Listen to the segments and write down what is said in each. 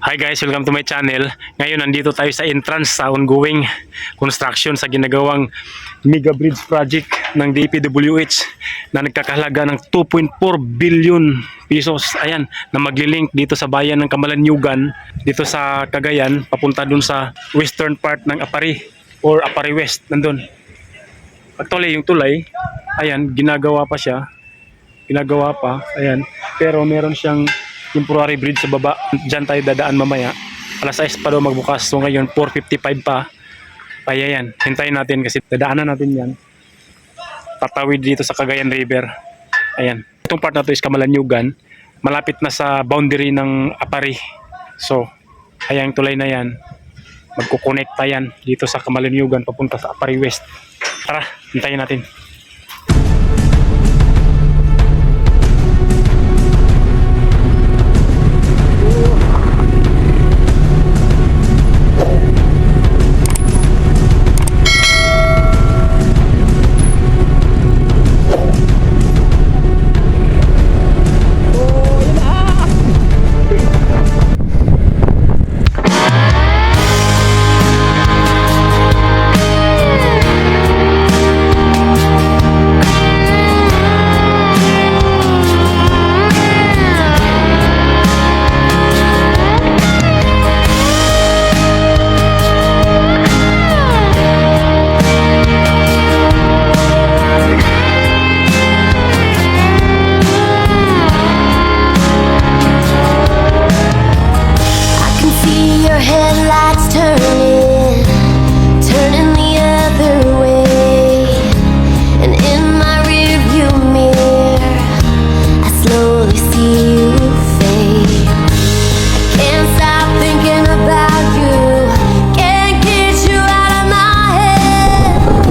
Hi guys, welcome to my channel. Ngayon nandito tayo sa entrance sa ongoing construction sa ginagawang Mega Bridge Project ng DPWH na nagkakahalaga ng 2.4 billion pesos. Ayan, na maglilink dito sa bayan ng Camalaniugan, dito sa Cagayan, papunta dun sa western part ng Apari or Apari West, nandun. Actually, yung tulay, ayan, ginagawa pa siya. Ginagawa pa, ayan. Pero meron siyang temporary bridge sa baba. Diyan tayo dadaan mamaya. Alas 6 pa daw magbukas. So ngayon 4:55 pa. Kaya yan, hintayin natin kasi dadaanan natin yan. Tatawid dito sa Cagayan River. Ayan. Itong part na to is Camalaniugan. Malapit na sa boundary ng Apari. So, ayan tulay na yan. Magkukonekta yan dito sa Camalaniugan papunta sa Apari West. Tara, hintayin natin.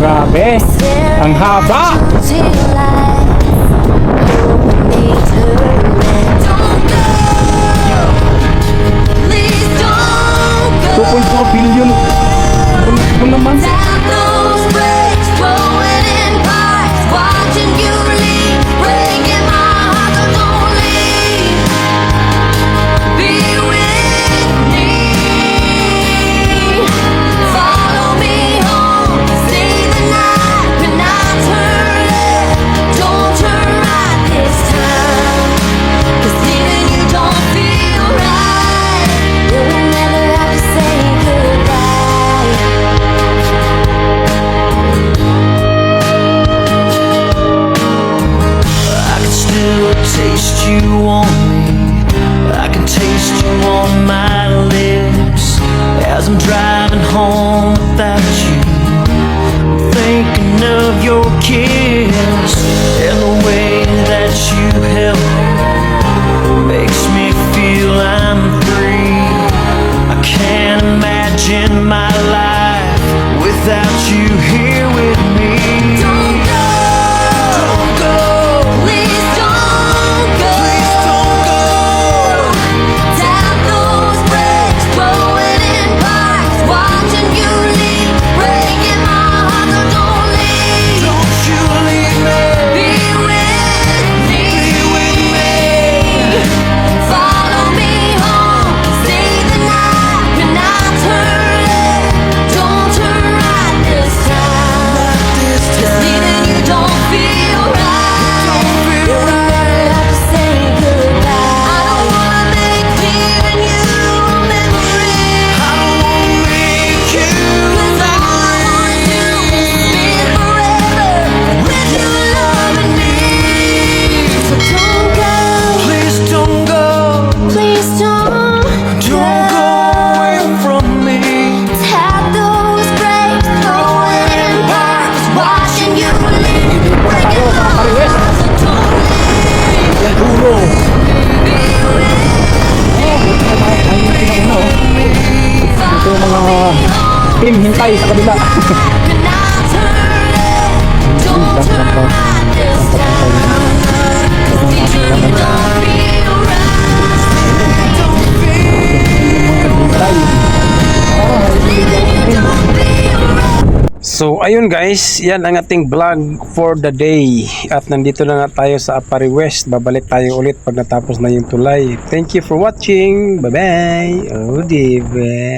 Grabe, ang haba! 2.4 billion. Ano naman? Taste you on me, I can taste you on my lips. As I'm driving home without you, I'm thinking of your kiss. And the way that you held me makes me feel I'm free. I can't imagine my life without you here with me. Hintay sa kabila. So ayun guys, yan ang ating vlog for the day. At nandito na nga tayo sa Apari West. Babalik tayo ulit pag natapos na yung tulay. Thank you for watching. Bye bye. Oh, diba?